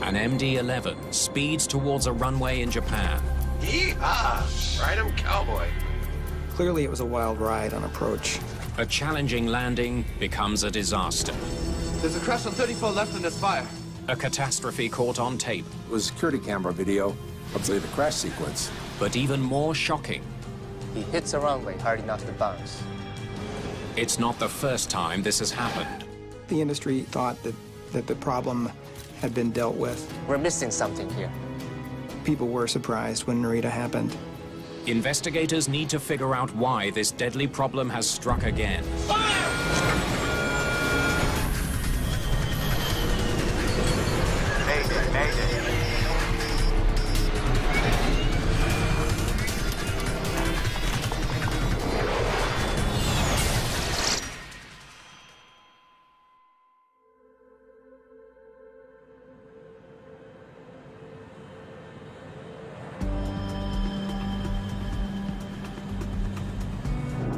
An MD-11 speeds towards a runway in Japan. Yee-haw! Ride 'em, cowboy. Clearly, it was a wild ride on approach. A challenging landing becomes a disaster. There's a crash on 34 left and there's fire. A catastrophe caught on tape. It was security camera video of the crash sequence. But even more shocking, He hits the runway hard enough to bounce. it's not the first time this has happened. The industry thought that the problem had been dealt with. We're missing something here. People were surprised when Narita happened. Investigators need to figure out why this deadly problem has struck again.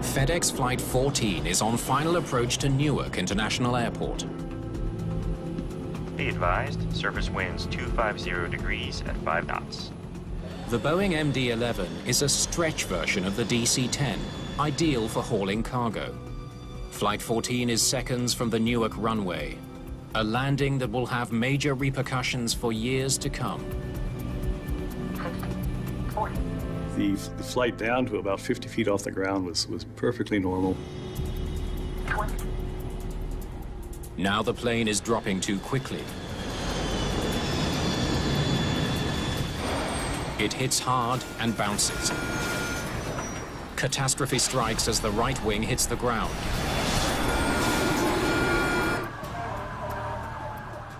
FedEx Flight 14 is on final approach to Newark International Airport. Be advised, surface winds 250 degrees at 5 knots. The Boeing MD-11 is a stretch version of the DC-10, ideal for hauling cargo. Flight 14 is seconds from the Newark runway, a landing that will have major repercussions for years to come. The flight down to about 50 feet off the ground was perfectly normal. Now the plane is dropping too quickly. It hits hard and bounces. Catastrophe strikes as the right wing hits the ground.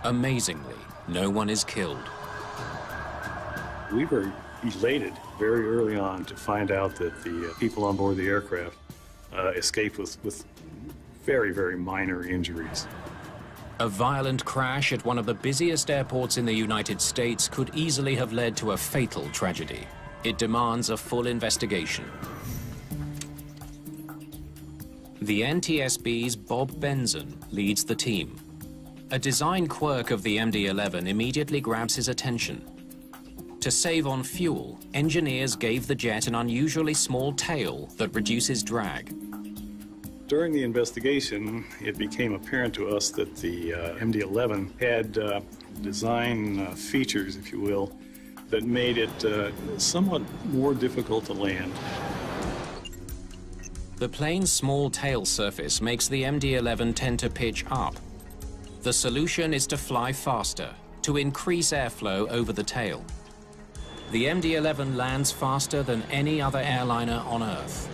Amazingly, no one is killed. We were elated very early on to find out that the people on board the aircraft escaped with very, very minor injuries. A violent crash at one of the busiest airports in the United States could easily have led to a fatal tragedy. It demands a full investigation. The NTSB's Bob Benson leads the team. A design quirk of the MD-11 immediately grabs his attention. To save on fuel, engineers gave the jet an unusually small tail that reduces drag. During the investigation, it became apparent to us that the MD-11 had design features, if you will, that made it somewhat more difficult to land. The plane's small tail surface makes the MD-11 tend to pitch up. The solution is to fly faster, to increase airflow over the tail. The MD-11 lands faster than any other airliner on Earth.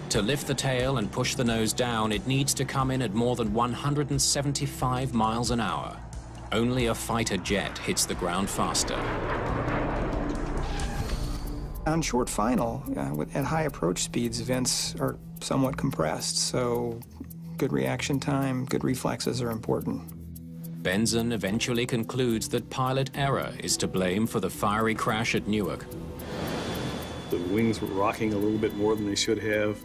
To lift the tail and push the nose down, it needs to come in at more than 175 miles an hour. Only a fighter jet hits the ground faster. On short final, at high approach speeds, vents are somewhat compressed, so good reaction time, good reflexes are important. Benson eventually concludes that pilot error is to blame for the fiery crash at Newark. The wings were rocking a little bit more than they should have,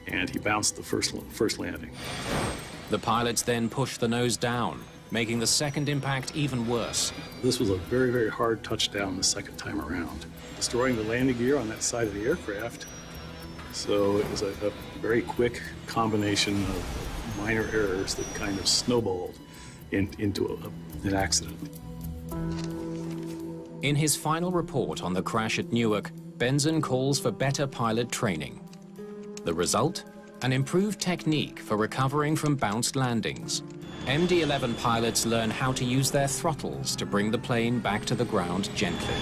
and he bounced the first landing. The pilots then pushed the nose down, making the second impact even worse. This was a very, very hard touchdown the second time around, destroying the landing gear on that side of the aircraft. So it was a very quick combination of minor errors that kind of snowballed into an accident. In his final report on the crash at Newark, Benson calls for better pilot training. The result? An improved technique for recovering from bounced landings. MD-11 pilots learn how to use their throttles to bring the plane back to the ground gently.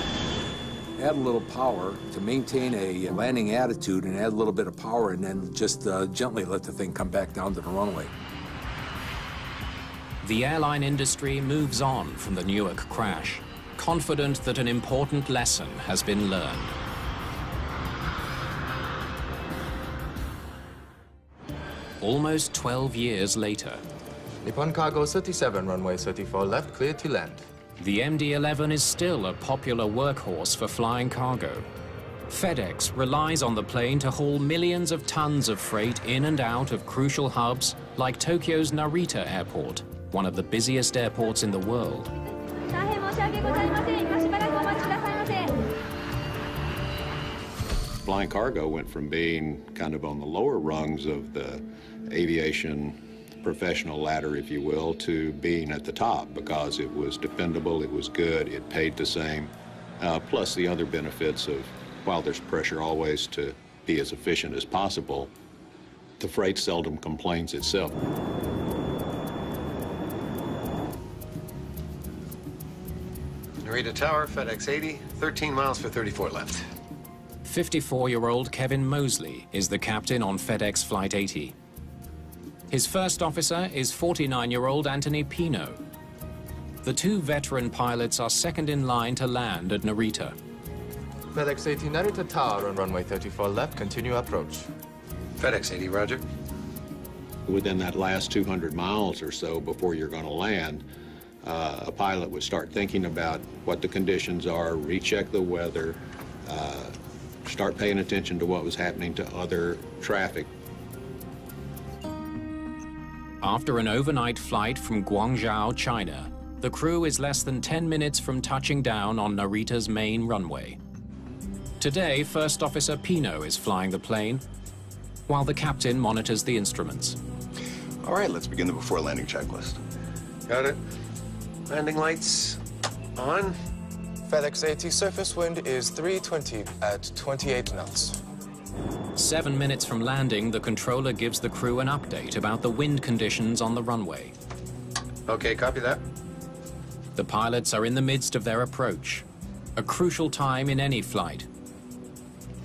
Add a little power to maintain a landing attitude, and add a little bit of power, and then just gently let the thing come back down to the runway. The airline industry moves on from the Newark crash, confident that an important lesson has been learned. Almost 12 years later, Nippon Cargo 37, runway 34 left, clear to land. the MD-11 is still a popular workhorse for flying cargo. FedEx relies on the plane to haul millions of tons of freight in and out of crucial hubs like Tokyo's Narita Airport, one of the busiest airports in the world. Flying cargo went from being kind of on the lower rungs of the aviation professional ladder, if you will, to being at the top because it was dependable, it was good, it paid the same, plus the other benefits of, while there's pressure always to be as efficient as possible, the freight seldom complains itself. Narita Tower, FedEx 80, 13 miles for 34 left. 54-year-old Kevin Mosley is the captain on FedEx Flight 80. His first officer is 49-year-old Anthony Pino. The two veteran pilots are second in line to land at Narita. FedEx 80 Narita Tower on runway 34 left, continue approach. FedEx 80, roger. Within that last 200 miles or so before you're going to land, a pilot would start thinking about what the conditions are, recheck the weather, start paying attention to what was happening to other traffic. After an overnight flight from Guangzhou, China, the crew is less than 10 minutes from touching down on Narita's main runway. Today, First Officer Pino is flying the plane, while the captain monitors the instruments. All right, let's begin the before landing checklist. Got it. Landing lights on. FedEx 80 surface wind is 320 at 28 knots. 7 minutes from landing, the controller gives the crew an update about the wind conditions on the runway. Okay, copy that. The pilots are in the midst of their approach, a crucial time in any flight.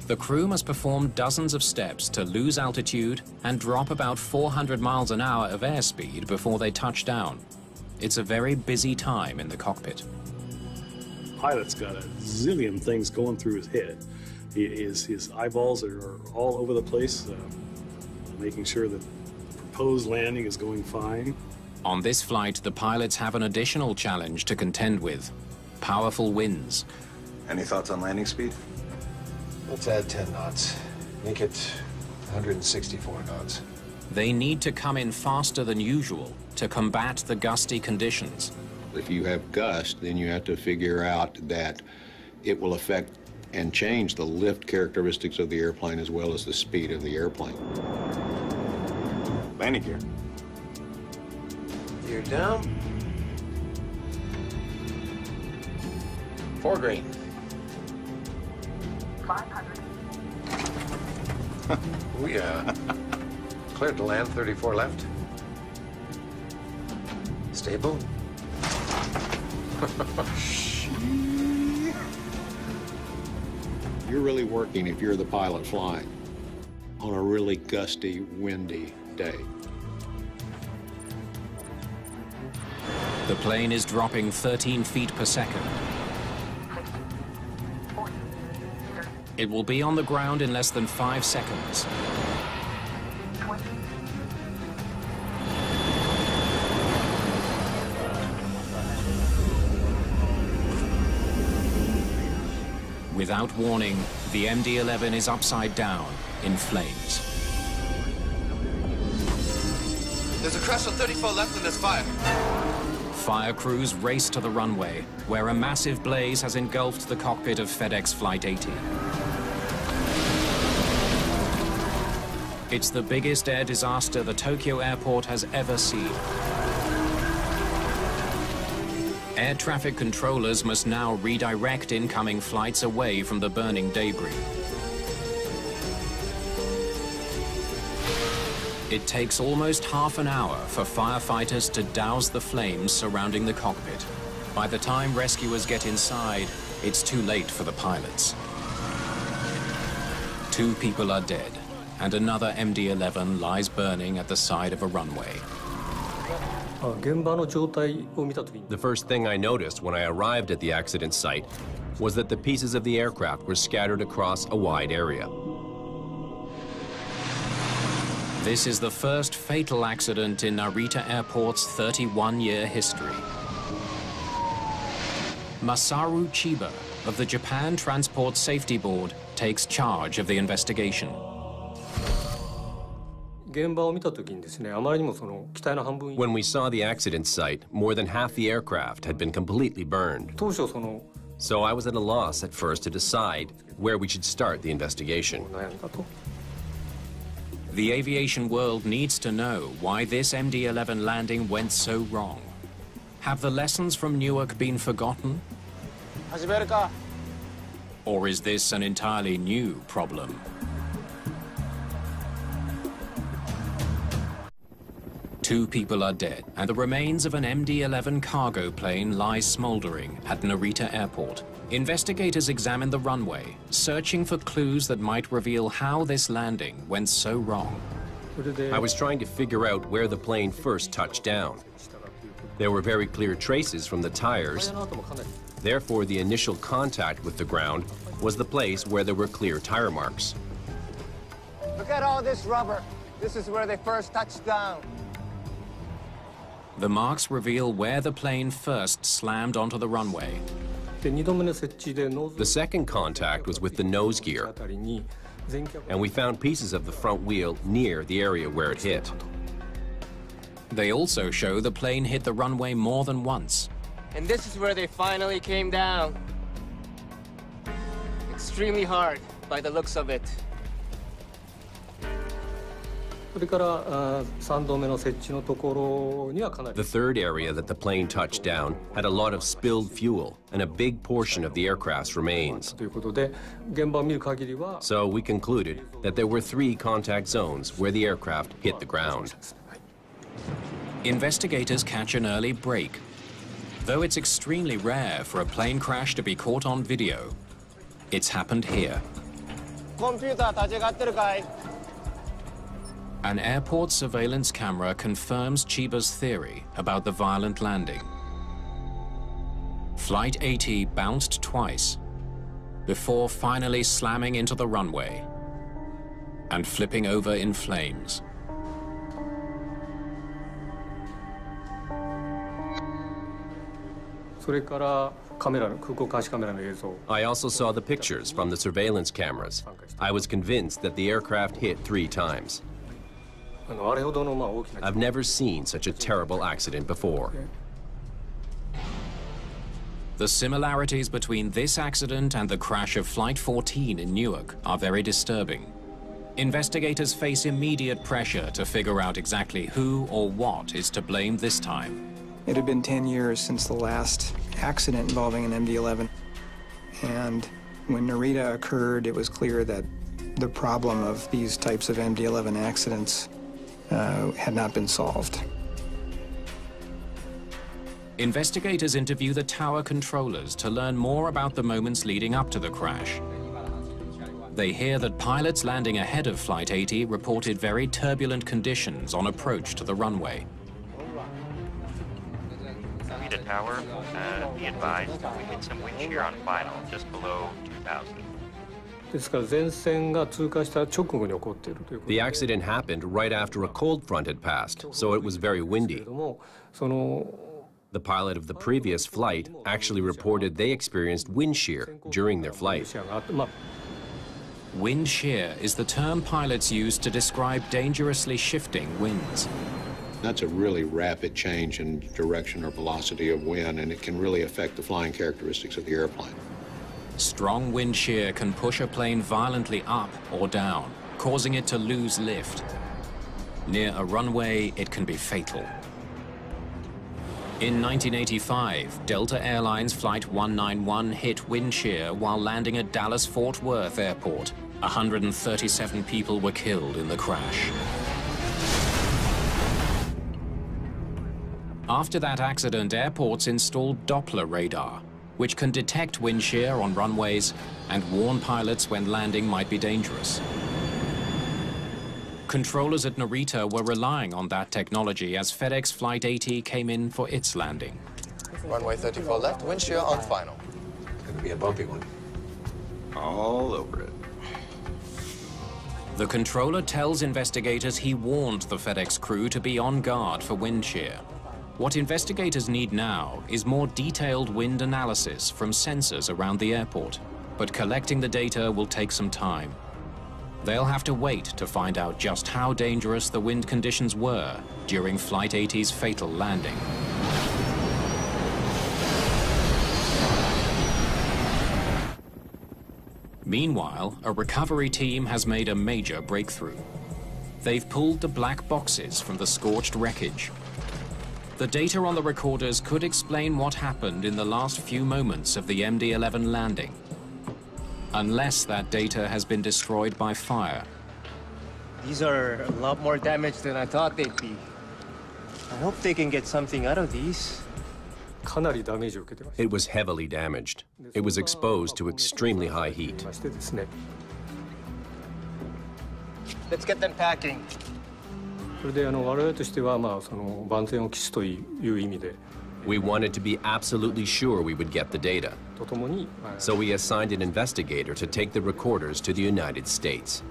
The crew must perform dozens of steps to lose altitude and drop about 400 miles an hour of airspeed before they touch down. It's a very busy time in the cockpit. Pilot's got a zillion things going through his head. His eyeballs are all over the place, making sure that the proposed landing is going fine. On this flight, the pilots have an additional challenge to contend with: powerful winds. Any thoughts on landing speed? Let's add 10 knots. Make it 164 knots. They need to come in faster than usual to combat the gusty conditions. If you have gust, then you have to figure out that it will affect and change the lift characteristics of the airplane as well as the speed of the airplane. Landing gear. Gear down. 4 green. 500. We cleared to land, 34 left. Stable. You're really working, if you're the pilot flying, on a really gusty, windy day. The plane is dropping 13 feet per second. It will be on the ground in less than 5 seconds. Without warning, the MD-11 is upside down, in flames. There's a crash on 34 left and there's fire. Fire crews race to the runway, where a massive blaze has engulfed the cockpit of FedEx Flight 80. It's the biggest air disaster the Tokyo airport has ever seen. Air traffic controllers must now redirect incoming flights away from the burning debris. It takes almost half an hour for firefighters to douse the flames surrounding the cockpit. By the time rescuers get inside, it's too late for the pilots. 2 people are dead, and another MD-11 lies burning at the side of a runway. The first thing I noticed when I arrived at the accident site was that the pieces of the aircraft were scattered across a wide area. This is the first fatal accident in Narita Airport's 31-year history. Masaru Chiba of the Japan Transport Safety Board takes charge of the investigation. When we saw the accident site, more than half the aircraft had been completely burned. So I was at a loss at first to decide where we should start the investigation. The aviation world needs to know why this MD-11 landing went so wrong. Have the lessons from Newark been forgotten? Or is this an entirely new problem? Two people are dead, and the remains of an MD-11 cargo plane lie smoldering at Narita Airport. Investigators examine the runway, searching for clues that might reveal how this landing went so wrong. I was trying to figure out where the plane first touched down. There were very clear traces from the tires. Therefore, the initial contact with the ground was the place where there were clear tire marks. Look at all this rubber. This is where they first touched down. The marks reveal where the plane first slammed onto the runway. The second contact was with the nose gear, and we found pieces of the front wheel near the area where it hit. They also show the plane hit the runway more than once. And this is where they finally came down. Extremely hard, by the looks of it. The third area that the plane touched down had a lot of spilled fuel and a big portion of the aircraft's remains. So we concluded that there were 3 contact zones where the aircraft hit the ground. Investigators catch an early break. Though it's extremely rare for a plane crash to be caught on video, it's happened here. An airport surveillance camera confirms Chiba's theory about the violent landing. Flight 80 bounced twice before finally slamming into the runway and flipping over in flames. I also saw the pictures from the surveillance cameras. I was convinced that the aircraft hit 3 times. I've never seen such a terrible accident before. The similarities between this accident and the crash of Flight 14 in Newark are very disturbing. Investigators face immediate pressure to figure out exactly who or what is to blame this time. It had been 10 years since the last accident involving an MD-11, and when Narita occurred, it was clear that the problem of these types of MD-11 accidents had not been solved. Investigators interview the tower controllers to learn more about the moments leading up to the crash. They hear that pilots landing ahead of Flight 80 reported very turbulent conditions on approach to the runway. Narita Tower, be advised, we hit some wind shear on final, just below 2,000. The accident happened right after a cold front had passed, so it was very windy. The pilot of the previous flight actually reported they experienced wind shear during their flight. Wind shear is the term pilots use to describe dangerously shifting winds. That's a really rapid change in direction or velocity of wind, and it can really affect the flying characteristics of the airplane. Strong wind shear can push a plane violently up or down, causing it to lose lift. Near a runway, it can be fatal. In 1985, Delta Airlines Flight 191 hit wind shear while landing at Dallas-Fort Worth Airport. 137 people were killed in the crash. After that accident, airports installed Doppler radar, which can detect wind shear on runways and warn pilots when landing might be dangerous. Controllers at Narita were relying on that technology as FedEx Flight 80 came in for its landing. Runway 34 left, wind shear on final. It's gonna be a bumpy one. All over it. The controller tells investigators he warned the FedEx crew to be on guard for wind shear. What investigators need now is more detailed wind analysis from sensors around the airport, but collecting the data will take some time. They'll have to wait to find out just how dangerous the wind conditions were during Flight 80's fatal landing. Meanwhile, a recovery team has made a major breakthrough. They've pulled the black boxes from the scorched wreckage. The data on the recorders could explain what happened in the last few moments of the MD-11 landing, unless that data has been destroyed by fire. These are a lot more damaged than I thought they'd be. I hope they can get something out of these. It was heavily damaged. It was exposed to extremely high heat. Let's get them packing. We wanted to be absolutely sure we would get the data. So we assigned an investigator to take the recorders to the United States.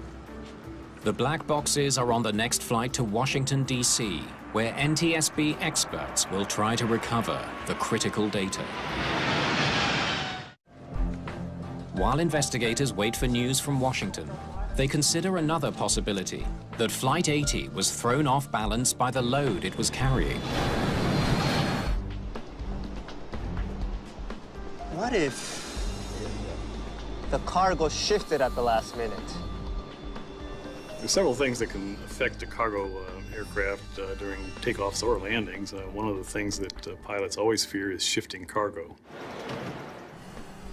The black boxes are on the next flight to Washington, D.C., where NTSB experts will try to recover the critical data. While investigators wait for news from Washington, they consider another possibility, that Flight 80 was thrown off balance by the load it was carrying. What if the cargo shifted at the last minute? There's several things that can affect a cargo aircraft during takeoffs or landings. One of the things that pilots always fear is shifting cargo.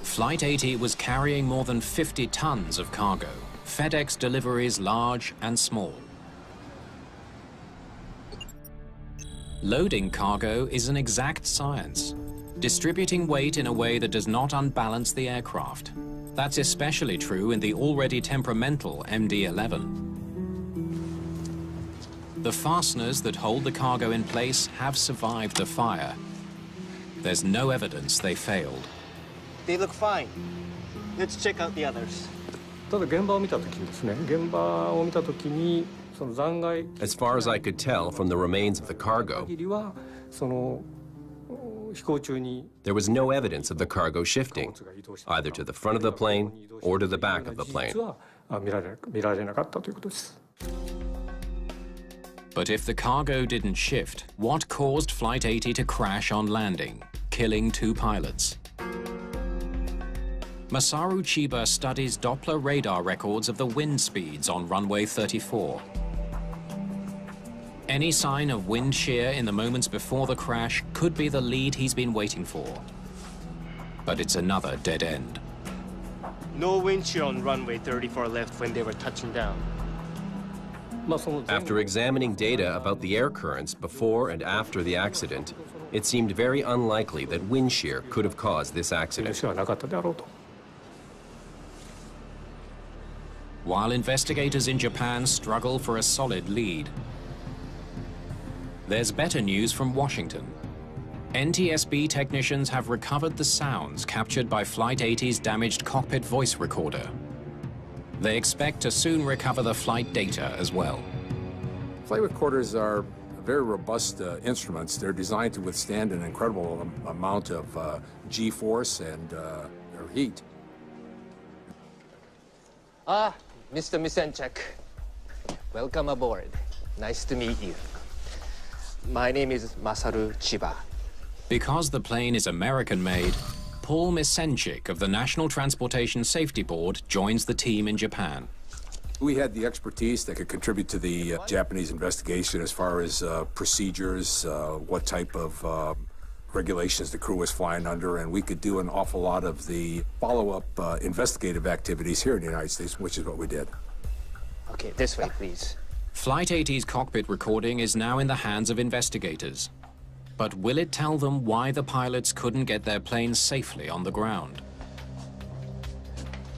Flight 80 was carrying more than 50 tons of cargo, FedEx deliveries large and small. Loading cargo is an exact science, distributing weight in a way that does not unbalance the aircraft. That's especially true in the already temperamental MD-11. The fasteners that hold the cargo in place have survived the fire. There's no evidence they failed. They look fine. Let's check out the others. As far as I could tell from the remains of the cargo, there was no evidence of the cargo shifting, either to the front of the plane or to the back of the plane. But if the cargo didn't shift, what caused Flight 80 to crash on landing, killing 2 pilots? Masaru Chiba studies Doppler radar records of the wind speeds on runway 34. Any sign of wind shear in the moments before the crash could be the lead he's been waiting for. But it's another dead end. No wind shear on runway 34 left when they were touching down. After examining data about the air currents before and after the accident, it seemed very unlikely that wind shear could have caused this accident. While investigators in Japan struggle for a solid lead, there's better news from Washington. NTSB technicians have recovered the sounds captured by Flight 80's damaged cockpit voice recorder. They expect to soon recover the flight data as well. Flight recorders are very robust instruments. They're designed to withstand an incredible amount of G-force and or heat. Mr. Misenchek, welcome aboard. Nice to meet you. My name is Masaru Chiba. Because the plane is American-made, Paul Misenchik of the National Transportation Safety Board joins the team in Japan. We had the expertise that could contribute to the Japanese investigation as far as procedures, what type of regulations the crew was flying under, and we could do an awful lot of the follow-up investigative activities here in the United States, which is what we did. Okay, this way, please. Flight 80's cockpit recording is now in the hands of investigators. But will it tell them why the pilots couldn't get their plane safely on the ground?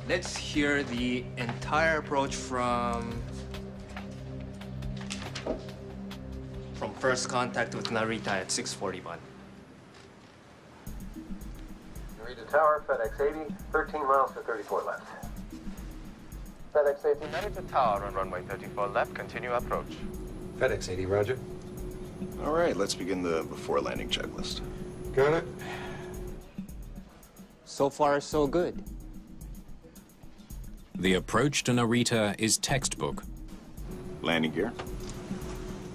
Let's hear the entire approach from first contact with Narita at 6:41. Narita Tower, FedEx 80, 13 miles to 34 left. FedEx 80. Narita Tower on runway 34 left, continue approach. FedEx 80, roger. All right, let's begin the before landing checklist. Got it. So far, so good. The approach to Narita is textbook. Landing gear.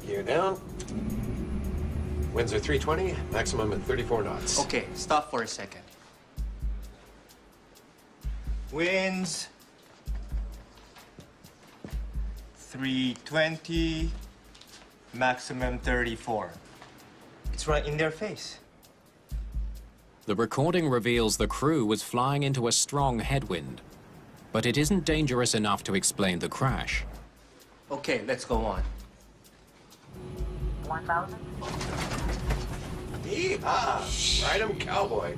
Gear down. Winds are 320, maximum at 34 knots. Okay, stop for a second. Winds 320, maximum 34. It's right in their face. The recording reveals the crew was flying into a strong headwind, but it isn't dangerous enough to explain the crash. Okay, let's go on. 1,000. Yeehaw! Ride 'em, cowboy.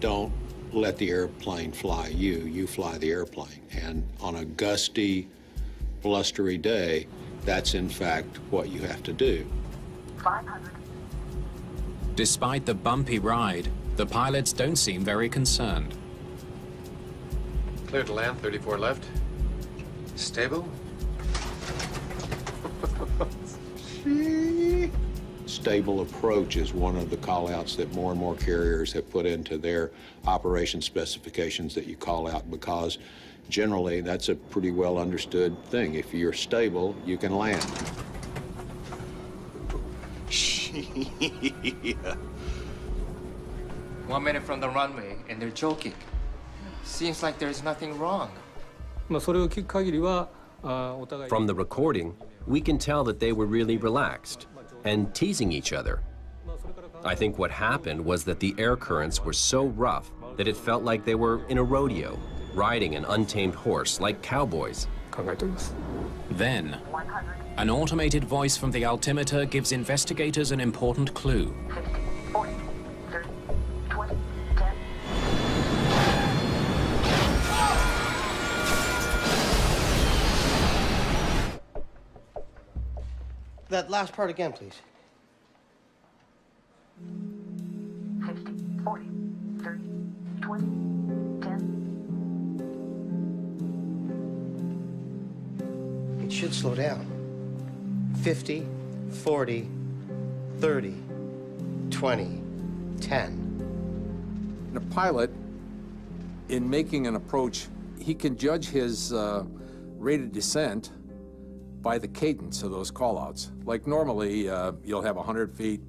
Don't let the airplane fly you. You fly the airplane. And on a gusty, blustery day, that's in fact what you have to do. 500. Despite the bumpy ride, the pilots don't seem very concerned. Clear to land, 34 left. Stable. Stable approach is one of the call-outs that more and more carriers have put into their operation specifications that you call out, because generally that's a pretty well understood thing. If you're stable, you can land. 1 minute from the runway, and they're joking. Seems like there's nothing wrong. From the recording, we can tell that they were really relaxed and teasing each other. I think what happened was that the air currents were so rough that it felt like they were in a rodeo, riding an untamed horse like cowboys. Then, an automated voice from the altimeter gives investigators an important clue. 50, 40, 30, 20, 10. That last part again, please. 50, 40, 30, 20, 10. It should slow down. 50, 40, 30, 20, 10. And a pilot, in making an approach, he can judge his rate of descent by the cadence of those call-outs. Like normally, you'll have 100 feet,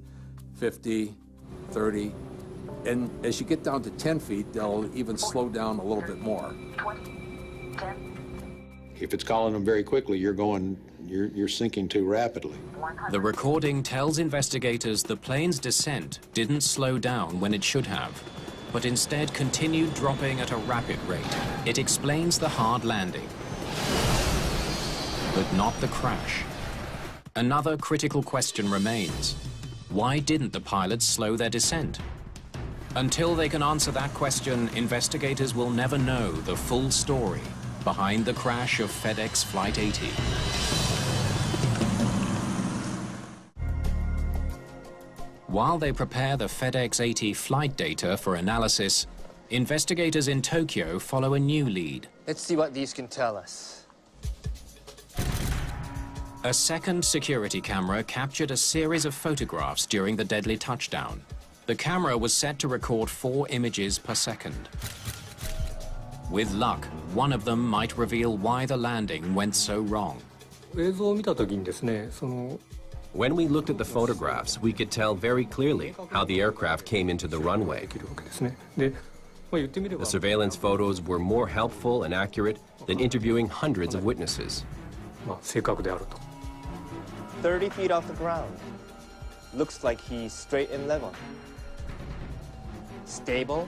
50, 30, and as you get down to 10 feet, they'll even slow down a little bit more. 20, 10. If it's calling them very quickly, you're sinking too rapidly. The recording tells investigators the plane's descent didn't slow down when it should have, but instead continued dropping at a rapid rate. It explains the hard landing, but not the crash. Another critical question remains. Why didn't the pilots slow their descent? Until they can answer that question, investigators will never know the full story behind the crash of FedEx Flight 80. While they prepare the FedEx 80 flight data for analysis, investigators in Tokyo follow a new lead. Let's see what these can tell us. A second security camera captured a series of photographs during the deadly touchdown. The camera was set to record 4 images per second. With luck, one of them might reveal why the landing went so wrong. When we looked at the photographs, we could tell very clearly how the aircraft came into the runway. The surveillance photos were more helpful and accurate than interviewing hundreds of witnesses. 30 feet off the ground. Looks like he's straight and level. Stable.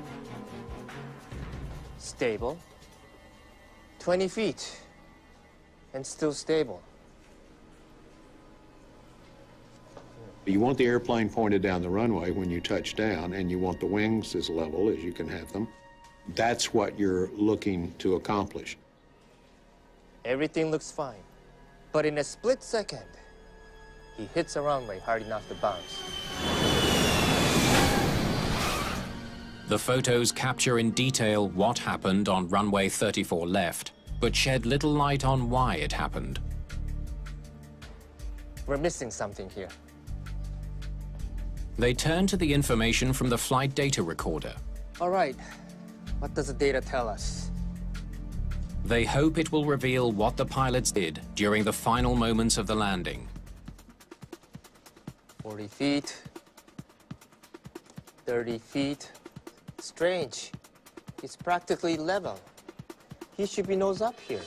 Stable. 20 feet. And still stable. You want the airplane pointed down the runway when you touch down, and you want the wings as level as you can have them. That's what you're looking to accomplish. Everything looks fine. But in a split second, he hits a runway hard enough to bounce. The photos capture in detail what happened on runway 34 left, but shed little light on why it happened. We're missing something here. They turn to the information from the flight data recorder. All right, what does the data tell us? They hope it will reveal what the pilots did during the final moments of the landing. 40 feet, 30 feet. Strange. It's practically level. He should be nose up here.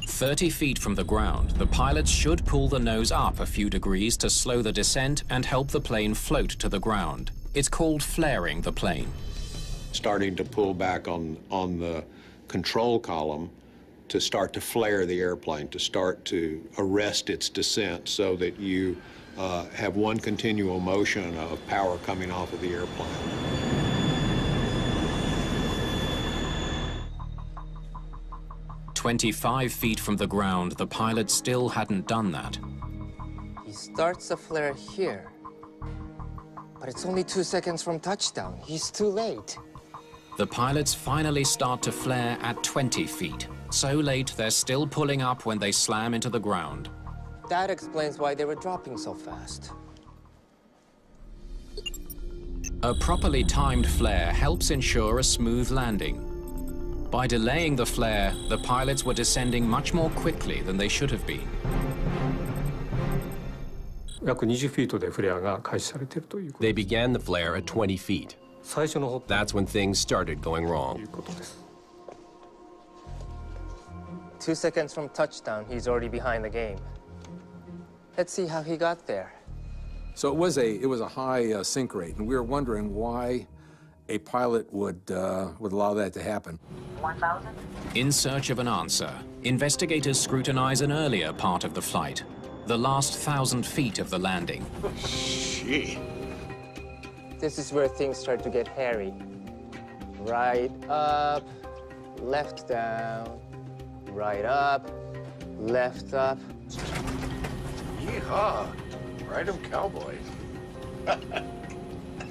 30 feet from the ground, the pilots should pull the nose up a few degrees to slow the descent and help the plane float to the ground. It's called flaring the plane. Starting to pull back on the control column to start to flare the airplane, to start to arrest its descent so that you have one continual motion of power coming off of the airplane. "25 feet from the ground, the pilot still hadn't done that. He starts the flare here. But it's only 2 seconds from touchdown. He's too late. The pilots finally start to flare at 20 feet. So late, they're still pulling up when they slam into the ground. That explains why they were dropping so fast. A properly timed flare helps ensure a smooth landing. By delaying the flare, the pilots were descending much more quickly than they should have been. 約20フィートでフレアが開始されているということです。 They began the flare at 20 feet. 最初の That's when things started going と wrong. いうことです。 2 seconds from touchdown, he's already behind the game. Let's see how he got there. So it was a high sink rate, and we were wondering why a pilot would allow that to happen. 1,000. In search of an answer, investigators scrutinize an earlier part of the flight, the last 1,000 feet of the landing. Gee. This is where things start to get hairy. Right up, left down, right up, left up. Yeehaw. Ride 'em cowboys.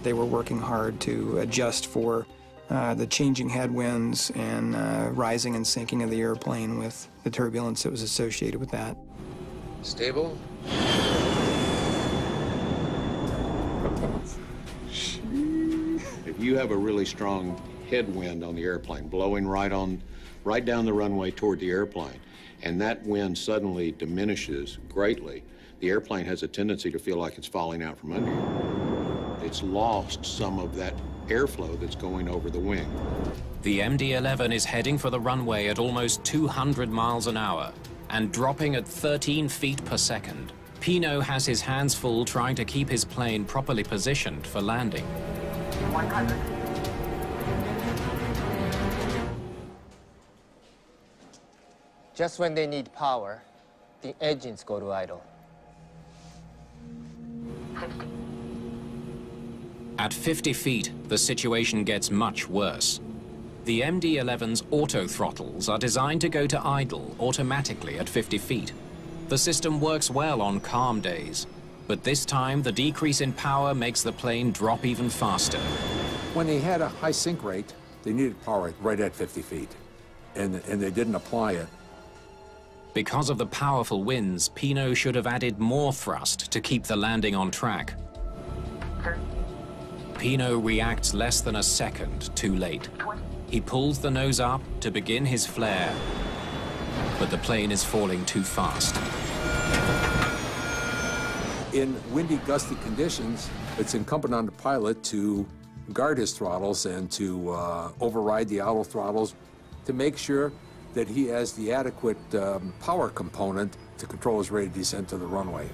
They were working hard to adjust for the changing headwinds and rising and sinking of the airplane with the turbulence that was associated with that. Stable. If you have a really strong headwind on the airplane, blowing right down the runway toward the airplane, and that wind suddenly diminishes greatly, the airplane has a tendency to feel like it's falling out from under you. It's lost some of that airflow that's going over the wing. The MD-11 is heading for the runway at almost 200 miles an hour and dropping at 13 feet per second. Pino has his hands full trying to keep his plane properly positioned for landing. 100. Just when they need power, the engines go to idle. 50. At 50 feet, the situation gets much worse. The MD-11's auto throttles are designed to go to idle automatically at 50 feet. The system works well on calm days, but this time the decrease in power makes the plane drop even faster. When they had a high sink rate, they needed power right at 50 feet, and they didn't apply it. Because of the powerful winds, Pino should have added more thrust to keep the landing on track. 30. Pino reacts less than a second too late. 20. He pulls the nose up to begin his flare, but the plane is falling too fast. In windy, gusty conditions, it's incumbent on the pilot to guard his throttles and to override the auto throttles to make sure that he has the adequate power component to control his rate of descent to the runway.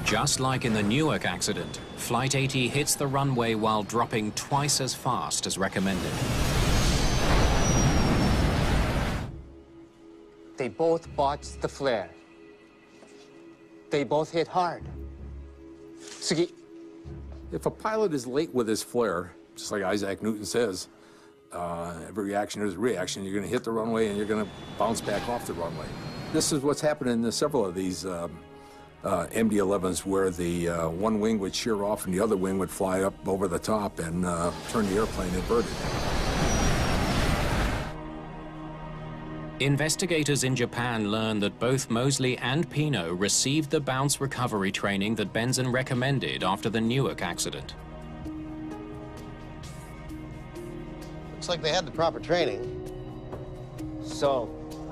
Just like in the Newark accident, Flight 80 hits the runway while dropping twice as fast as recommended. They both botched the flare. They both hit hard. Tsugi. If a pilot is late with his flare, just like Isaac Newton says, every reaction is a reaction. You're going to hit the runway and you're going to bounce back off the runway. This is what's happened in several of these MD-11s, where the one wing would shear off and the other wing would fly up over the top and turn the airplane inverted. Investigators in Japan learned that both Moseley and Pino received the bounce recovery training that Benson recommended after the Newark accident. Looks like they had the proper training. So,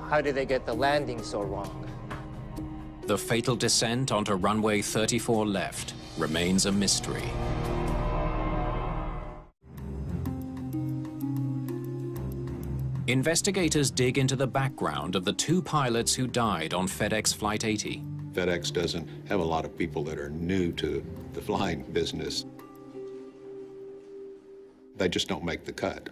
how did they get the landing so wrong? The fatal descent onto runway 34 left remains a mystery. Investigators dig into the background of the two pilots who died on FedEx Flight 80. FedEx doesn't have a lot of people that are new to the flying business. They just don't make the cut.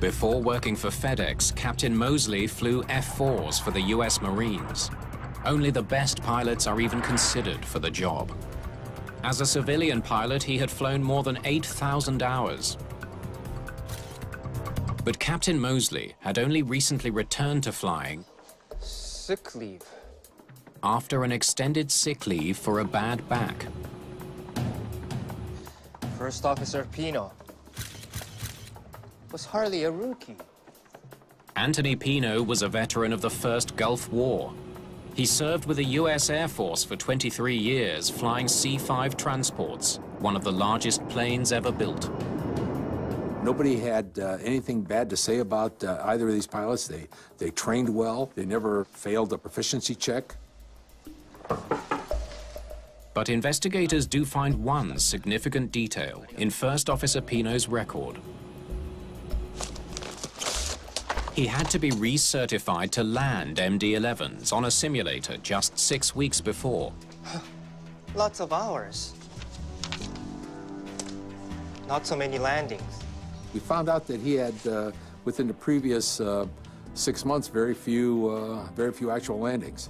Before working for FedEx, Captain Mosley flew F-4s for the US Marines. Only the best pilots are even considered for the job. As a civilian pilot, he had flown more than 8,000 hours. But Captain Mosley had only recently returned to flying. Sick leave. After an extended sick leave for a bad back. First Officer Pino was hardly a rookie. Anthony Pino was a veteran of the First Gulf War. He served with the US Air Force for 23 years, flying C-5 transports, one of the largest planes ever built. Nobody had anything bad to say about either of these pilots. They trained well. They never failed a proficiency check. But investigators do find one significant detail in First Officer Pino's record. He had to be recertified to land MD-11s on a simulator just 6 weeks before. Lots of hours. Not so many landings. We found out that he had, within the previous 6 months, very few actual landings.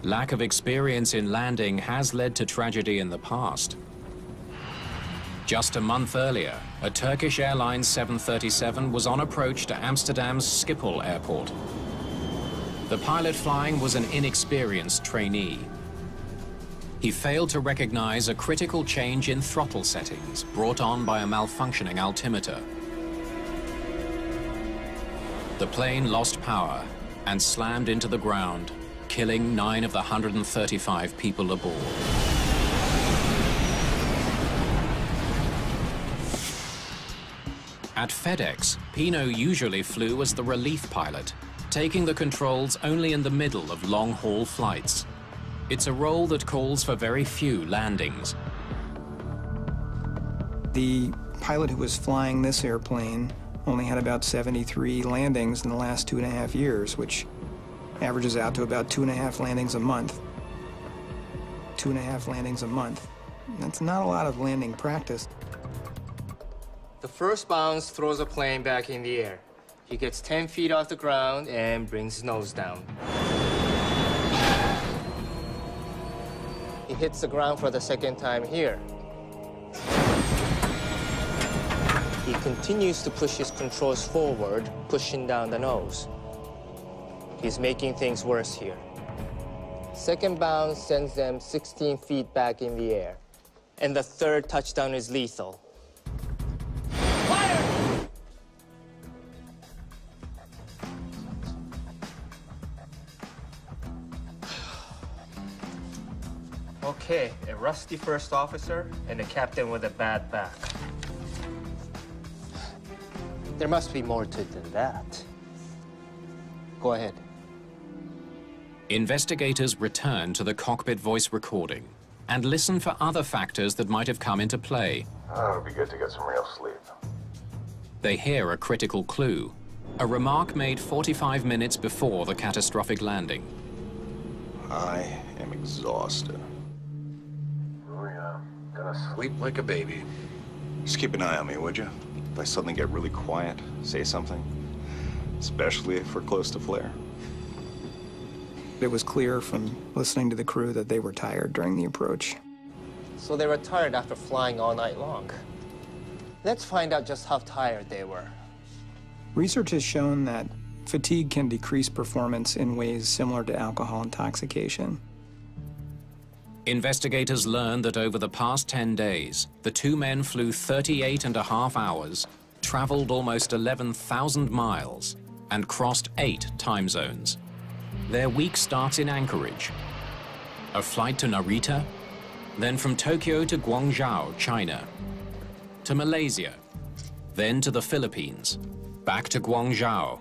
Lack of experience in landing has led to tragedy in the past. Just a month earlier, a Turkish Airlines 737 was on approach to Amsterdam's Schiphol Airport. The pilot flying was an inexperienced trainee. He failed to recognize a critical change in throttle settings brought on by a malfunctioning altimeter. The plane lost power and slammed into the ground, killing 9 of the 135 people aboard. At FedEx, Pino usually flew as the relief pilot, taking the controls only in the middle of long-haul flights. It's a role that calls for very few landings. The pilot who was flying this airplane only had about 73 landings in the last 2.5 years, which averages out to about 2.5 landings a month. 2.5 landings a month. That's not a lot of landing practice. The first bounce throws a plane back in the air. He gets 10 feet off the ground and brings his nose down. He hits the ground for the second time here. He continues to push his controls forward, pushing down the nose. He's making things worse here. Second bounce sends them 16 feet back in the air. And the third touchdown is lethal. Fire! Okay, a rusty first officer and a captain with a bad back. There must be more to it than that. Go ahead. Investigators return to the cockpit voice recording and listen for other factors that might have come into play. Oh, it'll be good to get some real sleep. They hear a critical clue, a remark made 45 minutes before the catastrophic landing. I am exhausted. Oh, yeah. Gonna sleep like a baby. Just keep an eye on me, would you? If I suddenly get really quiet, say something. Especially if we're close to flare. It was clear from listening to the crew that they were tired during the approach. So they were tired after flying all night long. Let's find out just how tired they were. Research has shown that fatigue can decrease performance in ways similar to alcohol intoxication. Investigators learned that over the past 10 days, the two men flew 38.5 hours, traveled almost 11,000 miles, and crossed 8 time zones. Their week starts in Anchorage, a flight to Narita, then from Tokyo to Guangzhou, China, to Malaysia, then to the Philippines, back to Guangzhou,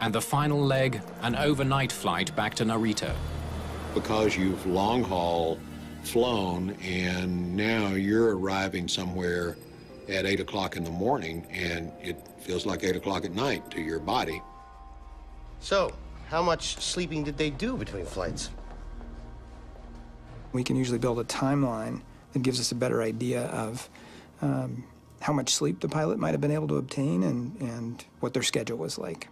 and the final leg, an overnight flight back to Narita. Because you've long-haul flown and now you're arriving somewhere at 8 o'clock in the morning and it feels like 8 o'clock at night to your body. So, how much sleeping did they do between flights? We can usually build a timeline that gives us a better idea of how much sleep the pilot might have been able to obtain and what their schedule was like.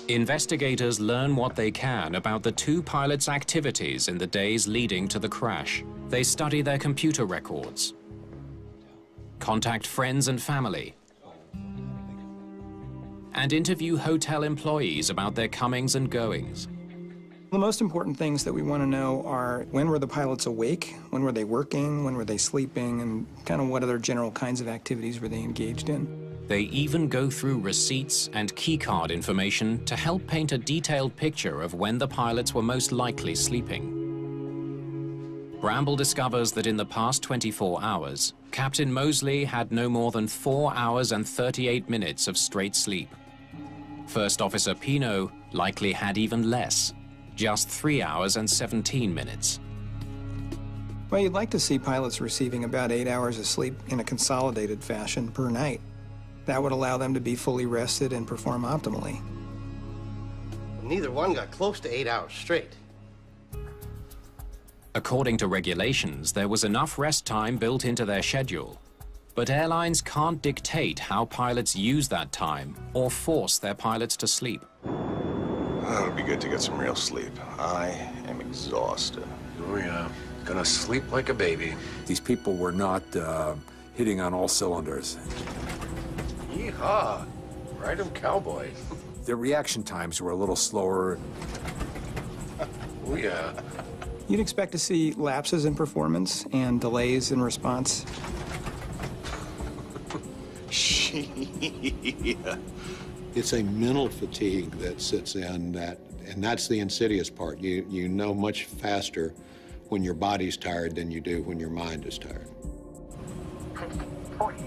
Investigators learn what they can about the two pilots' activities in the days leading to the crash. They study their computer records, contact friends and family, and interview hotel employees about their comings and goings. The most important things that we want to know are when were the pilots awake, when were they working, when were they sleeping, and kind of what other general kinds of activities were they engaged in. They even go through receipts and keycard information to help paint a detailed picture of when the pilots were most likely sleeping. Bramble discovers that in the past 24 hours, Captain Mosley had no more than 4 hours and 38 minutes of straight sleep. First Officer Pino likely had even less, just 3 hours and 17 minutes. Well, you'd like to see pilots receiving about 8 hours of sleep in a consolidated fashion per night. That would allow them to be fully rested and perform optimally. Neither one got close to 8 hours straight. According to regulations, there was enough rest time built into their schedule. But airlines can't dictate how pilots use that time or force their pilots to sleep. Oh, it'd be good to get some real sleep. I am exhausted. Oh, yeah. Gonna sleep like a baby. These people were not hitting on all cylinders. Yeehaw! Ride 'em, cowboy. Their reaction times were a little slower. Oh, yeah. You'd expect to see lapses in performance and delays in response. Yeah. It's a mental fatigue that sits in that, and that's the insidious part. You know much faster when your body's tired than you do when your mind is tired. 50, 40,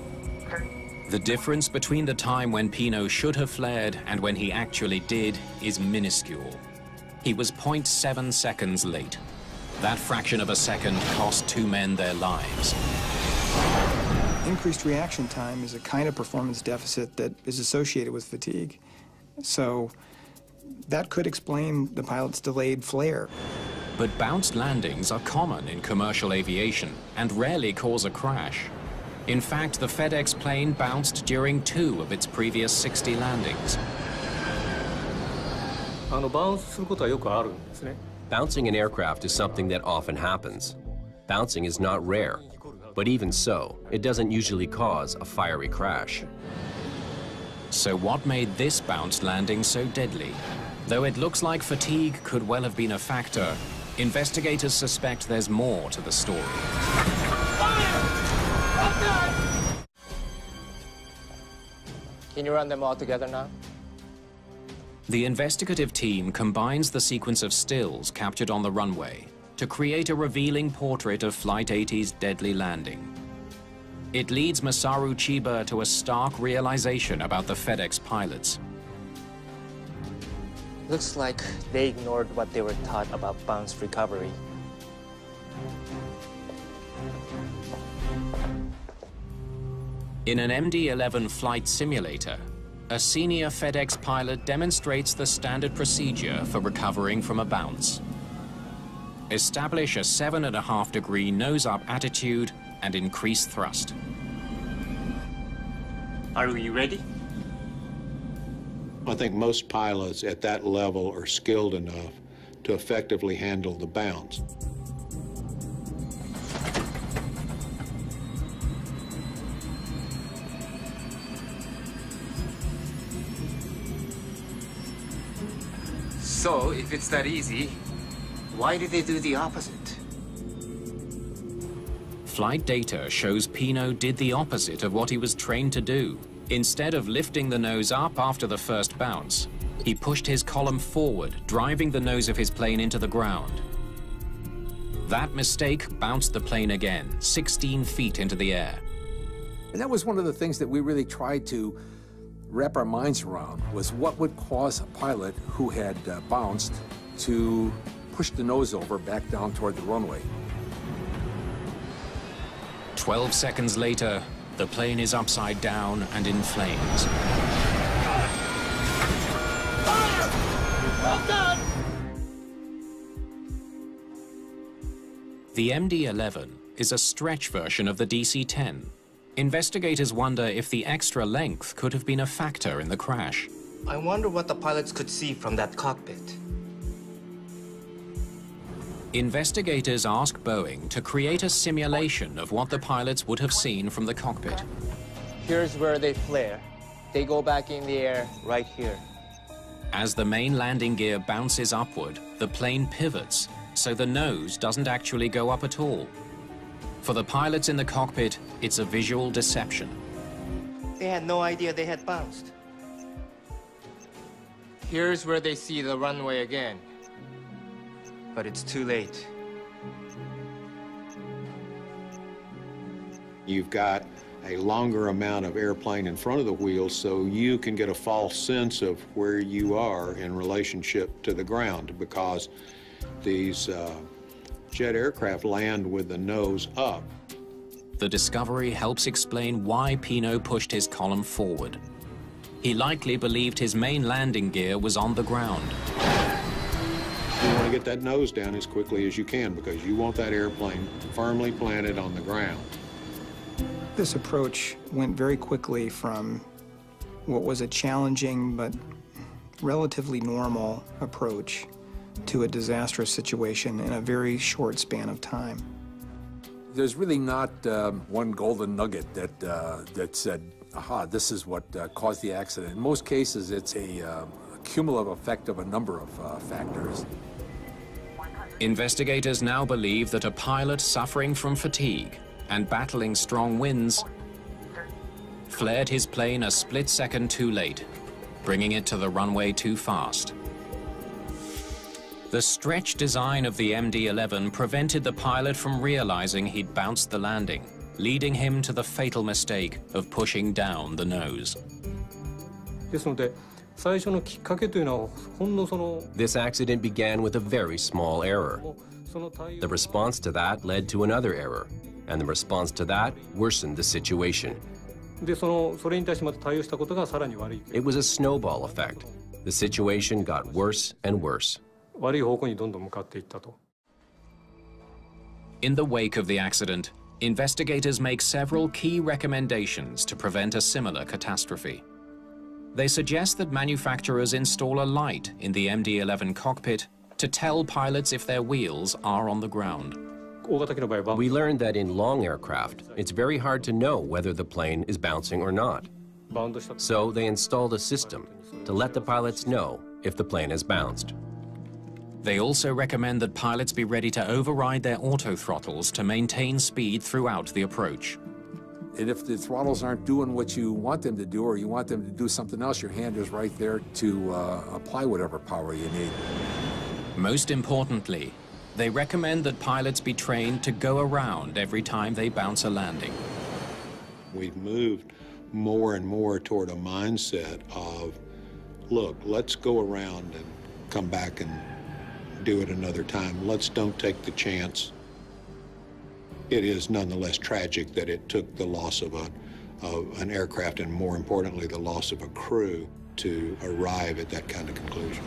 30. The difference between the time when Pino should have flared and when he actually did is minuscule. He was 0.7 seconds late. That fraction of a second cost 2 men their lives. Increased reaction time is a kind of performance deficit that is associated with fatigue. So that could explain the pilot's delayed flare. But bounced landings are common in commercial aviation and rarely cause a crash. In fact, the FedEx plane bounced during 2 of its previous 60 landings. Bouncing an aircraft is something that often happens. Bouncing is not rare, but even so, it doesn't usually cause a fiery crash. So what made this bounced landing so deadly? Though it looks like fatigue could well have been a factor, investigators suspect there's more to the story. Can you run them all together now? The investigative team combines the sequence of stills captured on the runway to create a revealing portrait of Flight 80's deadly landing. It leads Masaru Chiba to a stark realization about the FedEx pilots. Looks like they ignored what they were taught about bounce recovery. In an MD-11 flight simulator, a senior FedEx pilot demonstrates the standard procedure for recovering from a bounce. Establish a 7.5-degree nose-up attitude and increase thrust. Are we ready? I think most pilots at that level are skilled enough to effectively handle the bounce. So, if it's that easy, why did they do the opposite? Flight data shows Pino did the opposite of what he was trained to do. Instead of lifting the nose up after the first bounce, he pushed his column forward, driving the nose of his plane into the ground. That mistake bounced the plane again, 16 feet into the air. And that was one of the things that we really tried to wrap our minds around, was what would cause a pilot who had bounced to push the nose over back down toward the runway. 12 seconds later, the plane is upside down and in flames. Well done! The MD-11 is a stretch version of the DC-10. Investigators wonder if the extra length could have been a factor in the crash. I wonder what the pilots could see from that cockpit. Investigators ask Boeing to create a simulation of what the pilots would have seen from the cockpit. Here's where they flare. They go back in the air right here. As the main landing gear bounces upward, the plane pivots, so the nose doesn't actually go up at all. For the pilots in the cockpit, it's a visual deception. They had no idea they had bounced. Here's where they see the runway again. But it's too late. You've got a longer amount of airplane in front of the wheel, so you can get a false sense of where you are in relationship to the ground, because these jet aircraft land with the nose up. The discovery helps explain why Pino pushed his column forward. He likely believed his main landing gear was on the ground. You want to get that nose down as quickly as you can, because you want that airplane firmly planted on the ground. This approach went very quickly from what was a challenging but relatively normal approach to a disastrous situation in a very short span of time. There's really not one golden nugget that said, aha, this is what caused the accident. In most cases, it's a cumulative effect of a number of factors. Investigators now believe that a pilot suffering from fatigue and battling strong winds flared his plane a split second too late, bringing it to the runway too fast. The stretch design of the MD-11 prevented the pilot from realizing he'd bounced the landing, leading him to the fatal mistake of pushing down the nose. This accident began with a very small error. The response to that led to another error, and the response to that worsened the situation. It was a snowball effect. The situation got worse and worse. In the wake of the accident, investigators make several key recommendations to prevent a similar catastrophe. They suggest that manufacturers install a light in the MD-11 cockpit to tell pilots if their wheels are on the ground. We learned that in long aircraft, it's very hard to know whether the plane is bouncing or not. So they installed a system to let the pilots know if the plane has bounced. They also recommend that pilots be ready to override their autothrottles to maintain speed throughout the approach. And if the throttles aren't doing what you want them to do, or you want them to do something else, your hand is right there to apply whatever power you need. Most importantly, they recommend that pilots be trained to go around every time they bounce a landing. We've moved more and more toward a mindset of, look, let's go around and come back and do it another time. Let's don't take the chance. It is nonetheless tragic that it took the loss of an aircraft, and more importantly, the loss of a crew, to arrive at that kind of conclusion.